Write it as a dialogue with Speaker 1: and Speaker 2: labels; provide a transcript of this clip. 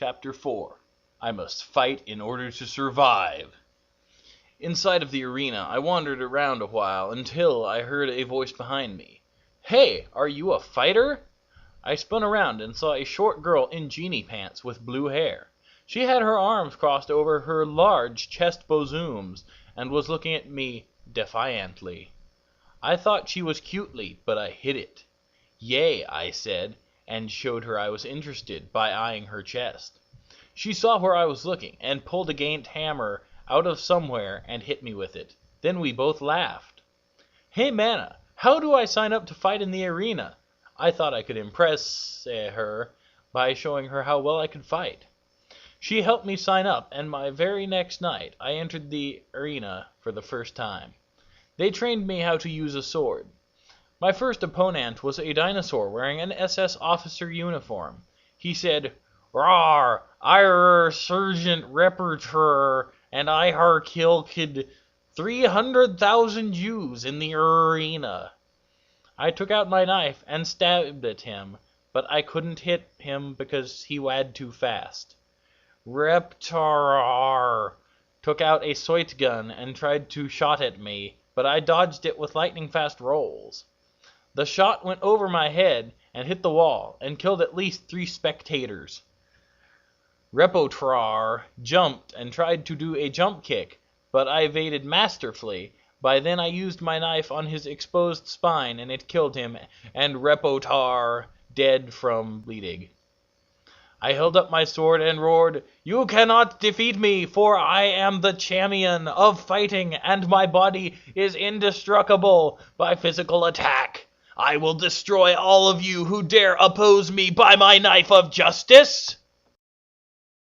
Speaker 1: Chapter 4. I Must Fight in Order to Survive. Inside of the arena, I wandered around a while until I heard a voice behind me. "Hey, are you a fighter?" I spun around and saw a short girl in genie pants with blue hair. She had her arms crossed over her large chest bosoms and was looking at me defiantly. I thought she was cutely, but I hid it. "Yay," I said, and showed her I was interested by eyeing her chest. She saw where I was looking, and pulled a gaint hammer out of somewhere and hit me with it. Then we both laughed. "Hey, Mana, how do I sign up to fight in the arena?" I thought I could impress her by showing her how well I could fight. She helped me sign up, and my very next night I entered the arena for the first time. They trained me how to use a sword. My first opponent was a dinosaur wearing an SS officer uniform. He said, "Rawr, I Sergeant Repertor, and I killed 300,000 Jews in the arena." I took out my knife and stabbed at him, but I couldn't hit him because he wad too fast. Reptar took out a Soit gun and tried to shot at me, but I dodged it with lightning-fast rolls. The shot went over my head and hit the wall, and killed at least 3 spectators. Repotrar jumped and tried to do a jump kick, but I evaded masterfully. By then I used my knife on his exposed spine, and it killed him, and Repotar dead from bleeding. I held up my sword and roared, "You cannot defeat me, for I am the champion of fighting, and my body is indestructible by physical attack. I will destroy all of you who dare oppose me by my knife of justice!"